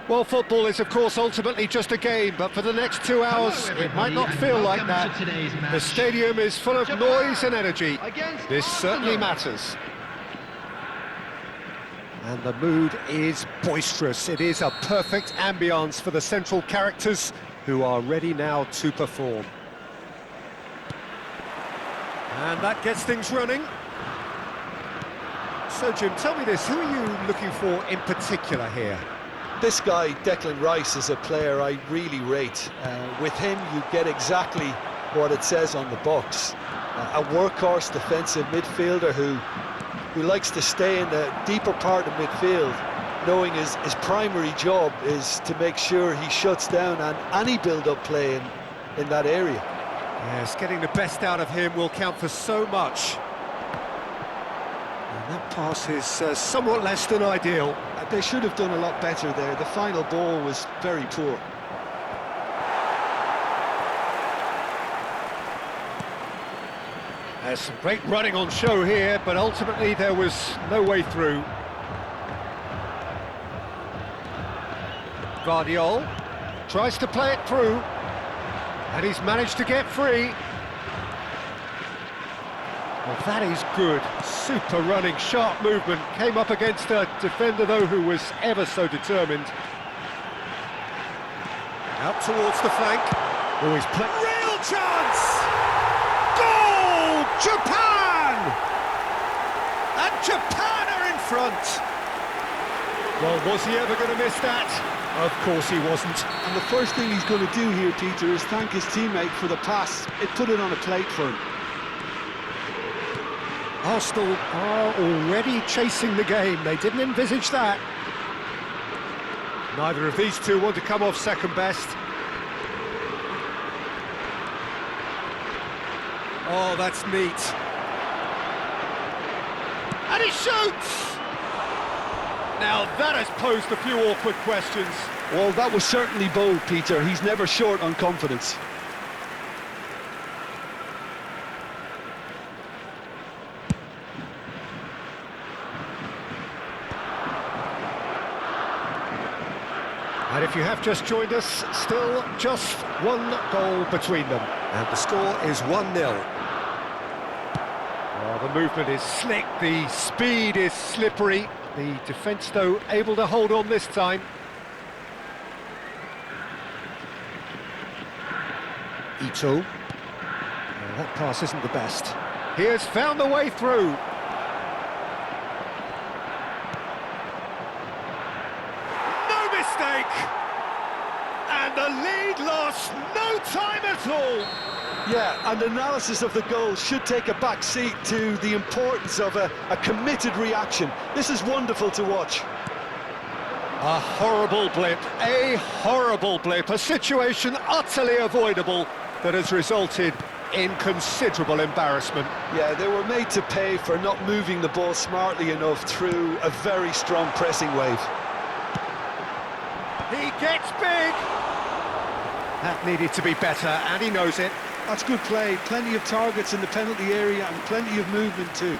Well, football is, of course, ultimately just a game, but for the next 2 hours, it might not feel like that. The stadium is full of noise and energy. This certainly matters. And the mood is boisterous. It is a perfect ambience for the central characters who are ready now to perform. And that gets things running. So, Jim, tell me this, who are you looking for in particular here? This guy, Declan Rice, is a player I really rate. With him, you get exactly what it says on the box. A workhorse defensive midfielder who likes to stay in the deeper part of midfield, knowing his primary job is to make sure he shuts down any build-up play in that area. Yes, getting the best out of him will count for so much. And that pass is somewhat less than ideal. They should have done a lot better there. The final ball was very poor. There's some great running on show here, but ultimately there was no way through. Guardiola tries to play it through, and he's managed to get free. Well, that is good. Super running, sharp movement. Came up against a defender, though, who was ever so determined. Out towards the flank. Oh, he's playing. Real chance! Goal! Japan! And Japan are in front. Well, was he ever going to miss that? Of course he wasn't. And the first thing he's going to do here, Peter, is thank his teammate for the pass. It put it on a plate for him. Arsenal are already chasing the game. They didn't envisage that. Neither of these two want to come off second best. Oh, that's neat. And he shoots! Now that has posed a few awkward questions. Well, that was certainly bold, Peter. He's never short on confidence. And if you have just joined us, still just one goal between them. And the score is 1-0. Oh, the movement is slick, the speed is slippery. The defence, though, able to hold on this time. Ito. Oh, that pass isn't the best. He has found the way through. And the lead lost no time at all. Yeah, and analysis of the goal should take a back seat to the importance of a committed reaction. This is wonderful to watch. A horrible blip, a situation utterly avoidable that has resulted in considerable embarrassment. Yeah, they were made to pay for not moving the ball smartly enough through a very strong pressing wave. He gets big! That needed to be better, and he knows it. That's good play. Plenty of targets in the penalty area and plenty of movement too.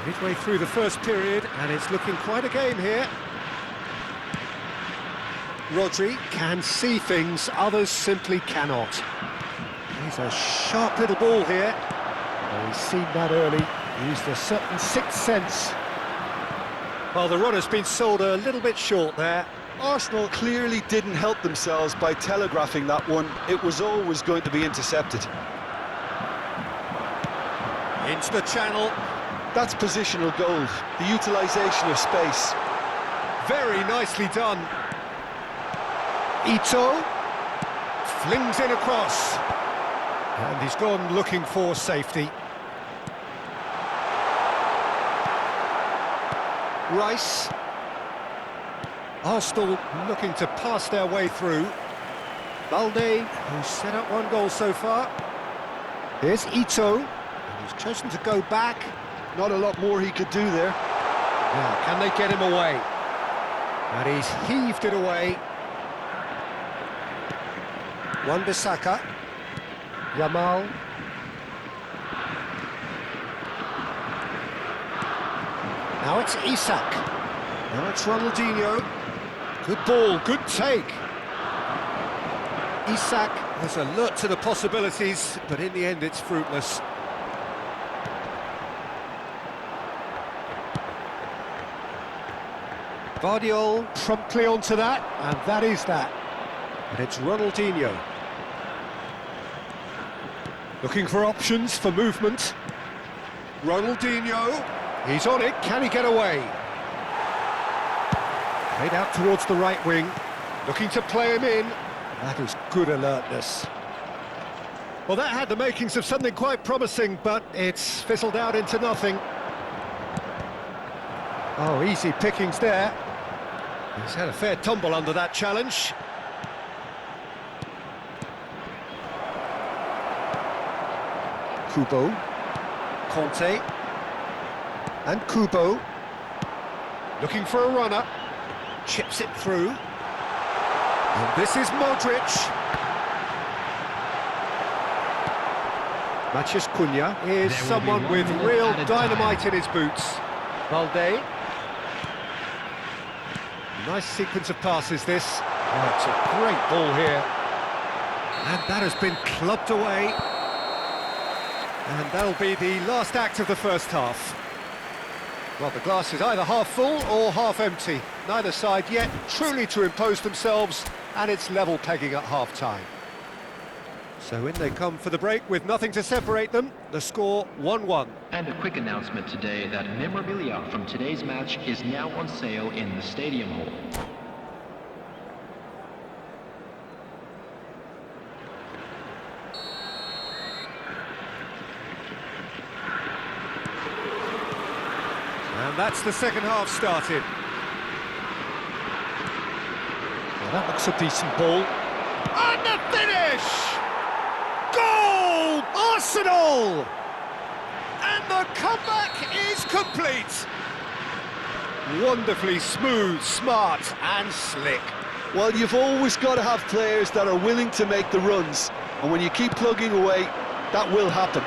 Midway through the first period, and it's looking quite a game here. Rodri can see things others simply cannot. He's a sharp little ball here. Oh, he's seen that early. Used a certain sixth sense. Well, the runner's been sold a little bit short there. Arsenal clearly didn't help themselves by telegraphing that one. It was always going to be intercepted. Into the channel. That's positional goal, the utilisation of space. Very nicely done. Ito flings in across. And he's gone looking for safety. Rice. Arsenal looking to pass their way through. Balde, who's set up one goal so far. Here's Ito, and he's chosen to go back. Not a lot more he could do there. Now, can they get him away? And he's heaved it away. Wan-Bissaka. Yamal. Now it's Isak. Now it's Ronaldinho. Good ball, good take. Isak is alert to the possibilities, but in the end it's fruitless. Guardiola promptly onto that, and that is that. And it's Ronaldinho. Looking for options for movement. Ronaldinho, he's on it, can he get away? Played out towards the right wing, looking to play him in. That is good alertness. Well, that had the makings of something quite promising, but it's fizzled out into nothing. Oh, easy pickings there. He's had a fair tumble under that challenge. Kubo, Conte, and Kubo, looking for a runner, chips it through, and this is Modric. Matheus Cunha is someone with real dynamite in his boots. Valde. Nice sequence of passes this. Oh, it's a great ball here. And that has been clubbed away. And that'll be the last act of the first half. Well, the glass is either half full or half empty. Neither side yet truly to impose themselves, and it's level pegging at half-time. So in they come for the break with nothing to separate them. The score 1-1. And a quick announcement today that memorabilia from today's match is now on sale in the Stadium Hall. And that's the second half started. Well, that looks a decent ball. And the finish! Goal! Arsenal! And the comeback is complete. Wonderfully smooth, smart and slick. Well, you've always got to have players that are willing to make the runs, and when you keep plugging away, that will happen.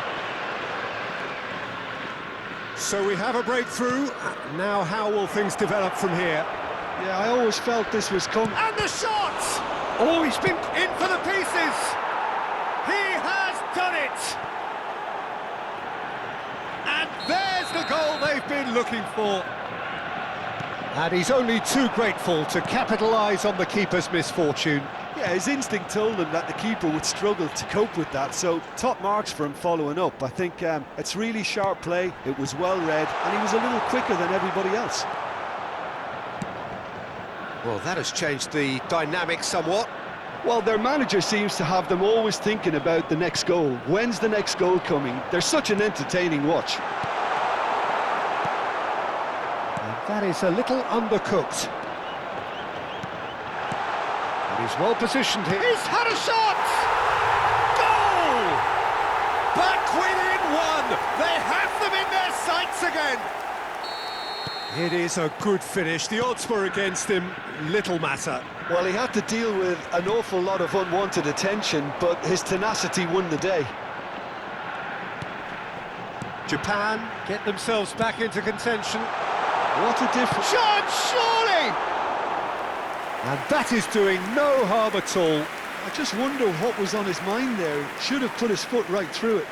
So we have a breakthrough. Now how will things develop from here? Yeah, I always felt this was coming. And the shot! Oh, he's been in for the pieces! He has done it! And there's the goal they've been looking for. And he's only too grateful to capitalise on the keeper's misfortune. Yeah, his instinct told him that the keeper would struggle to cope with that, so top marks for him following up. I think it's really sharp play, it was well read, and he was a little quicker than everybody else. Well, that has changed the dynamic somewhat. Well, their manager seems to have them always thinking about the next goal. When's the next goal coming? They're such an entertaining watch. And that is a little undercooked. And he's well positioned here. He's had a shot! Goal! Back within one! They have them in their sights again! It is a good finish. The odds were against him. Little matter. Well, he had to deal with an awful lot of unwanted attention, but his tenacity won the day. Japan get themselves back into contention. What a difference. Shot, surely! And that is doing no harm at all. I just wonder what was on his mind there. He should have put his foot right through it.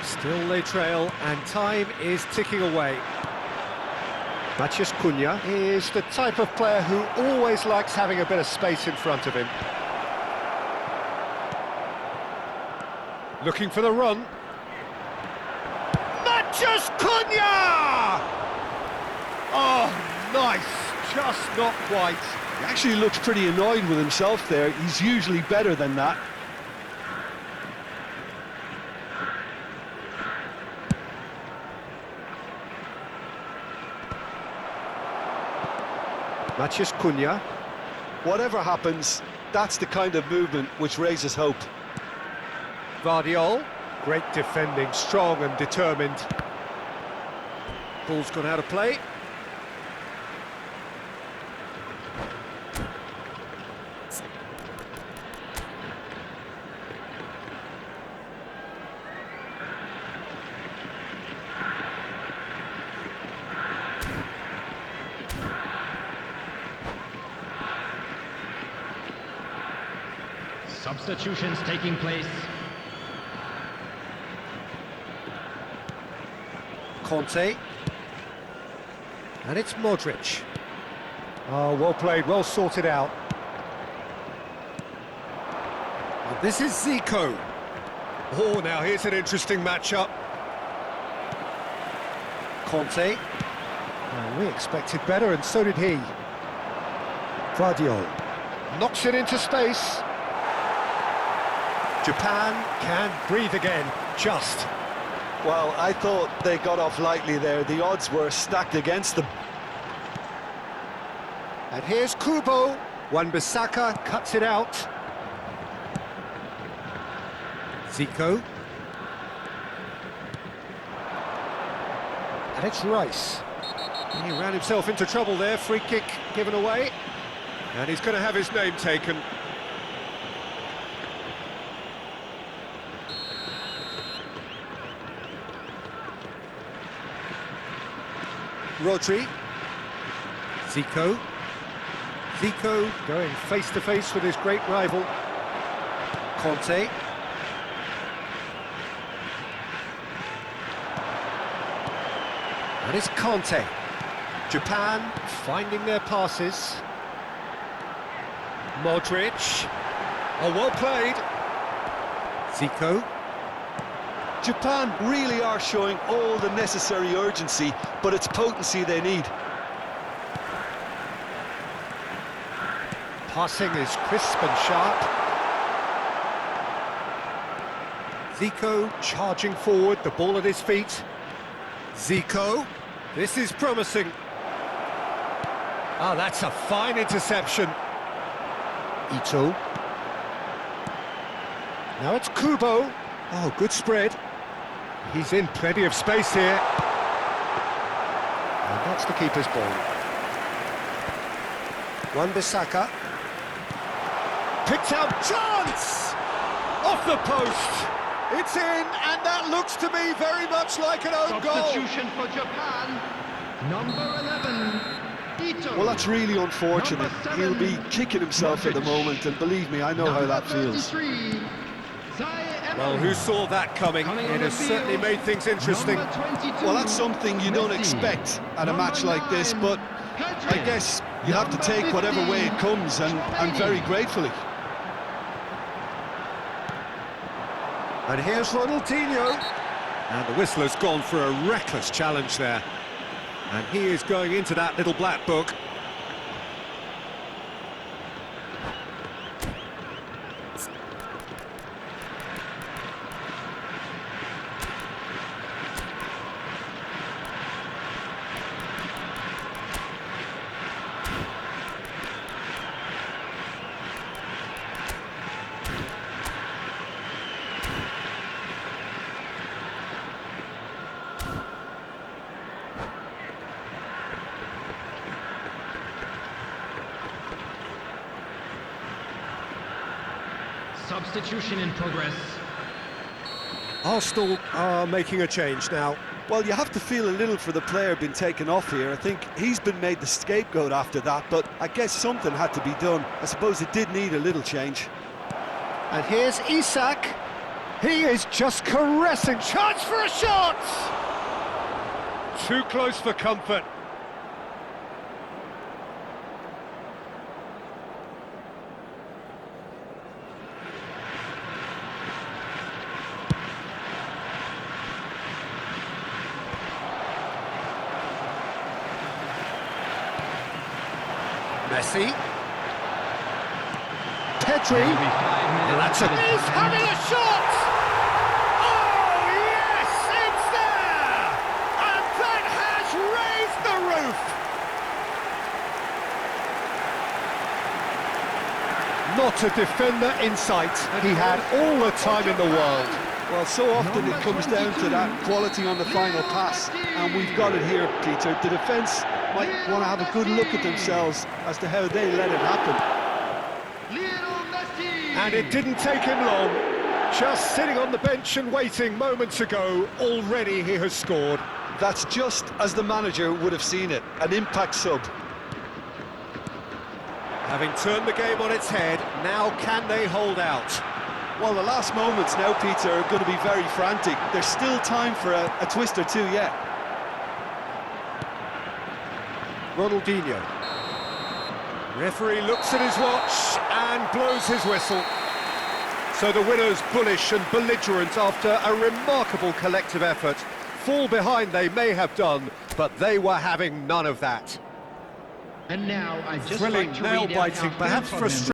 Still they trail, and time is ticking away. Matheus Cunha is the type of player who always likes having a bit of space in front of him. Looking for the run. Matheus Cunha! Oh, nice, just not quite. He actually looks pretty annoyed with himself there. He's usually better than that. Matheus Cunha. Whatever happens, that's the kind of movement which raises hope. Guardiola, great defending, strong and determined. Ball's gone out of play. Substitutions taking place. Conte. And it's Modric. Oh, well played, well sorted out. And this is Zico. Oh, now here's an interesting matchup. Conte. Well, we expected better, and so did he. Guardiola knocks it into space. Japan can breathe again, just. Well, I thought they got off lightly there. The odds were stacked against them. And here's Kubo. Wan-Bissaka cuts it out. Zico. And it's Rice. He ran himself into trouble there. Free kick given away. And he's going to have his name taken. Rodri. Zico. Zico going face-to-face with his great rival. Conte. And it's Conte. Japan finding their passes. Modric. Oh, well played. Zico. Japan really are showing all the necessary urgency, but it's potency they need. Passing is crisp and sharp. Zico charging forward, the ball at his feet. Zico, this is promising. Ah, that's a fine interception. Ito. Now it's Kubo. Oh, good spread. He's in plenty of space here. And that's the keeper's ball. Wan-Bissaka. Picked out, chance! Off the post. It's in, and that looks to me very much like an own goal. Substitution for Japan. Number 11, Ito. Well, that's really unfortunate. Number 7, He'll be kicking himself at the moment, and believe me, I know how that feels. Well, who saw that coming? It has certainly made things interesting. Well, that's something you don't expect at a match like this, but I guess you have to take whatever way it comes, and very gratefully. And here's Ronaldinho. And the whistler's gone for a reckless challenge there. And he is going into that little black book. Substitution in progress. Arsenal are making a change now. Well, you have to feel a little for the player being taken off here. I think he's been made the scapegoat after that, but I guess something had to be done. I suppose it did need a little change. And here's Isak. He is just caressing. Chance for a shot! Too close for comfort. Messi. Pedri. And that's a... He's having a shot! Oh, yes! It's there! And that has raised the roof! Not a defender in sight. He had all the time in the world. Well, so often it comes down to that quality on the final pass, and we've got it here, Peter. The defence might want to have a good look at themselves as to how they let it happen. And it didn't take him long. Just sitting on the bench and waiting moments ago, already he has scored. That's just as the manager would have seen it, an impact sub. Having turned the game on its head, now can they hold out? Well, the last moments now, Peter, are going to be very frantic. There's still time for a twist or two yet. Ronaldinho. Referee looks at his watch and blows his whistle. So the winners bullish and belligerent after a remarkable collective effort. Fall behind they may have done, but they were having none of that. And now I just Thrilling, like to read out nail-biting, our perhaps third frustrating.